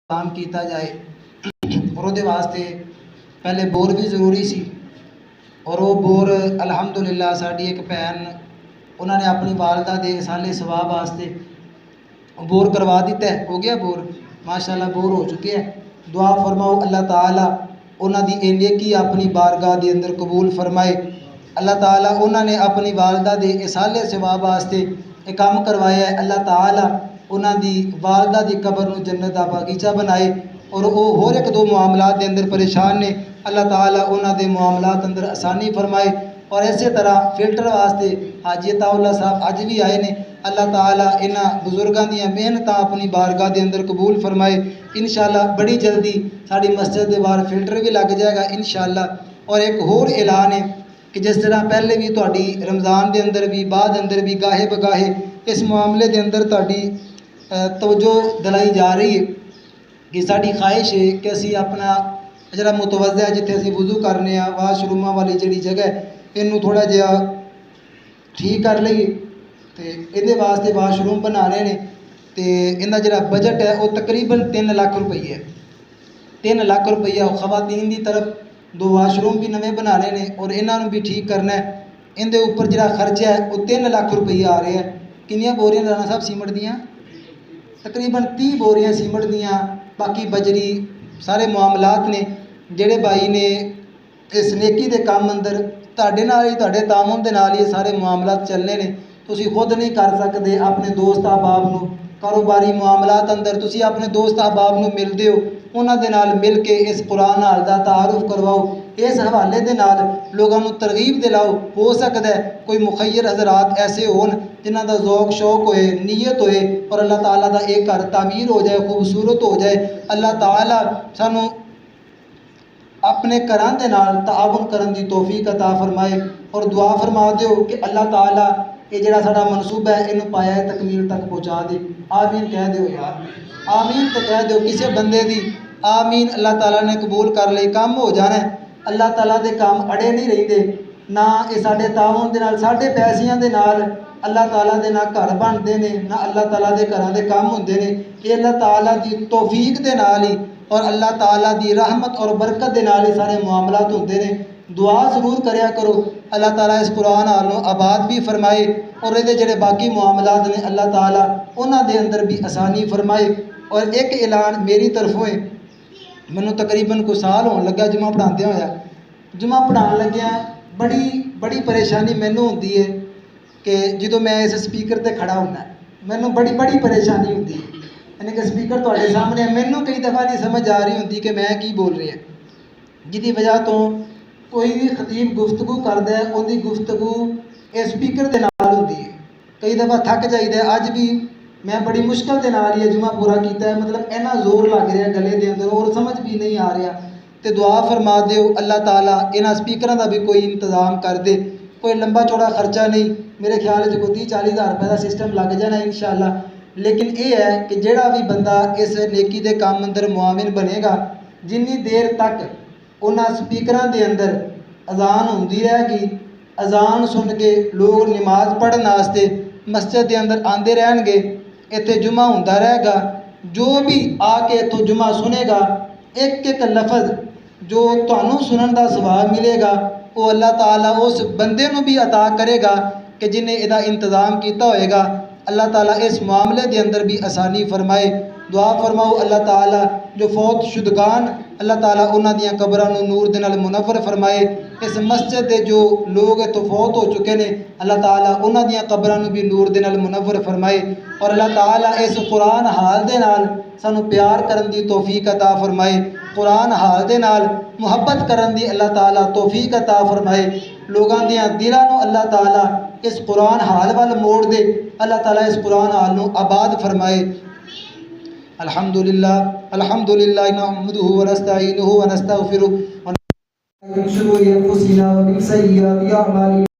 काम किया जाए और वो वास्ते पहले बोर भी जरूरी सी और वो बोर अलहमदुलिल्लाह साड़ी एक भैन उन्होंने अपनी वालदा दे साले सवाब वास्ते बोर करवा दिता है। हो गया बोर, माशाल्लाह बोर हो चुके हैं। दुआ फरमाओ अल्लाह ताला उन्होंने ये नेकी अपनी बारगाह के अंदर कबूल फरमाए। अल्लाह ताला उन्होंने अपनी वालदा दे साले सवाब वास्ते एक काम करवाया है। अल्लाह ताला उन्होंने वालदा की कबर में जन्नत का बगीचा बनाए और वो होर एक दो मामलात के अंदर परेशान ने, अल्लाह ताला उन्होंने मामलात अंदर आसानी फरमाए। और इस तरह फिल्टर वास्ते हाजी अताउल्ला साहब अज भी आए ने, अल्लाह ताला इन्हां बुजुर्गों दी मेहनत अपनी बारगाह के अंदर कबूल फरमाए। इंशाअल्लाह बड़ी जल्दी साड़ी मस्जिद के बाहर फिल्टर भी लग जाएगा इंशाअल्लाह। और एक होर ऐलान है कि जिस तरह पहले भी तुहाडी रमज़ान के अंदर भी बाद अंदर भी गाहे बगाहे इस मामले के अंदर तुहाडी तवज्जो दिलाई जा रही है कि साड़ी ख्वाहिश है कि असी अपना जरा मुतवज़्ज़ा जिथे असी वुज़ू करने वाशरूमां वाली जिहड़ी जगह इनू थोड़ा जिहा ठीक कर लईए तो इहदे वास्ते वाशरूम बनाने ने। तो इनका जिहड़ा बजट है वह तकरीबन 3 लाख रुपये है। 3 लाख रुपया खवातीन की तरफ 2 वाशरूम भी नवे बनाने ने और इन्हों भी ठीक करना है। इनके उपर जिहड़ा खर्चा है वह 3 लाख रुपया आ रहा है। कितनियां बोरियां राणा साहब सीमेंट दियां? तकरीबन 30 बोरियां सीमेंट दियां, बाकी बजरी सारे मामलात ने जेड़े भाई ने इस नेकी के काम अंदर तुहाडे नाल ही तुहाडे तामुन दे नाल ही सारे मामलात चलने ने। तुसी खुद नहीं कर सकते, अपने दोस्त अहबाब नूं कारोबारी मामलात अंदर तुसी अपने दोस्त अहबाब नूं मिलदे हो, उन्हां दे नाल मिल के इस कुरान हाल दा तारुफ करवाओ, इस हवाले दे नाल लोगों को तरगीब दिलाओ। हो सकता है कोई मुखय्यर हजरात ऐसे होन जिन्हां दा ज़ौक शौक होए, नीयत होए और अल्लाह ताला दा एक घर तामीर हो जाए, खूबसूरत हो जाए। अल्लाह ताला सानू अपने घरां दे नाल ताअवुन करन दी तौफीक अता फरमाए। और दुआ फरमा दिओ कि अल्लाह ताला ये जिहड़ा साडा मनसूबा है इनू पाया तकमील तक पहुँचा दे। आमीन कह दिओ यार, आमीन तो कह दिओ। किसी बंदे दी आमीन अल्लाह ताला ने कबूल कर ले, काम हो जाना है। अल्लाह ताला दे काम अड़े नहीं रहिंदे ना, ये साडे ताउन दे नाल साडे पैसियां दे नाल अल्लाह ताला दे ना घर बनते हैं ना अल्लाह ताला दे घरां दे काम होंदे ने। ये अल्लाह ताला दी तौफीक दे नाल ही और अल्लाह ताला दी रहमत और बरकत दे नाल ही सारे मामलात होंदे ने। दुआ जरूर करया करो अल्लाह ताला इस कुरान हालों आबाद भी फरमाए और ये जिहड़े बाकी मामलात ने अल्लाह ताला उन्हां दे अंदर भी आसानी फरमाए। और एक ऐलान मेरी तरफों है, मैनू तकरीबन कोई साल होने लगा जुमा पढ़ाते होया, जुमा पढ़ान लग्या बड़ी बड़ी परेशानी मैनू होंदी है कि जो मैं इस स्पीकर ते खड़ा होना मैनू बड़ी बड़ी परेशानी होती है। यानी कि स्पीकर तुहाडे सामने मैनू कई दफ़ा नहीं समझ आ रही होंदी कि मैं की बोल रहा, जिसकी वजह तो कोई भी खतीब गुफ्तगू करता है उहदी गुफ्तगू इस स्पीकर के नाल होंदी है। कई दफ़ा थक जाइदा। अज भी मैं बड़ी मुश्किल के नाल ही जुमा पूरा किया है, मतलब इन्ना जोर लग रहा गले के अंदर और समझ भी नहीं आ रहा। तो दुआ फरमा दो अल्लाह ताला इन्हां स्पीकर का भी कोई इंतजाम कर दे। कोई लंबा चौड़ा खर्चा नहीं, मेरे ख्याल में कोई 30-40 हज़ार रुपये का सिस्टम लग जाना इंशाअल्लाह। लेकिन ये है कि जोड़ा भी बंदा इस नेकी के काम अंदर मुआविन बनेगा, जिन्नी देर तक उन्हां स्पीकर के अंदर अजान होंदी रहेगी, अजान सुन के लोग नमाज पढ़ने वास्ते मस्जिद के अंदर आते रहेंगे, इत्थे जुमा होंदा रहेगा। जो भी आके इत्थों जुमा सुनेगा एक एक लफज जो तुहानू सुनने का सवाब मिलेगा वो अल्लाह ताला उस बंदे नू भी अता करेगा कि जिन्हें इसका इंतज़ाम किया होएगा। अल्लाह ताला इस मामले के अंदर भी आसानी फरमाए। दुआ फरमाओ अल्लाह ताला जो फौत शुदगान अल्लाह ताला उन्हां दियां कबरां नूं नूर दे नाल मुनव्वर फरमाए। इस मस्जिद के जो लोग इत्थों फौत हो चुके हैं अल्लाह ताला उन्हां दियां कबरां नूं भी नूर दे नाल मुनव्वर फरमाए। और अल्लाह ताला इस कुरान हाल दे नाल सानू प्यार करन दी तौफीक अता फरमाए, कुरान हाल दे नाल मुहब्बत करन दी अल्लाह ताला तौफीक अता फरमाए। लोगों दियां दिलां नूं अल्लाह ताला इस कुरान हाल वाल मोड़ दे, अल्लाह ताला इस कुरान हाल नूं आबाद फरमाए। अल्हम्दुलिल्लाह अल्हम्दुलिल्लाह नहमदुहु व नस्तईनुहु व नस्तगफिरुहु व नस्तगफिरुहु व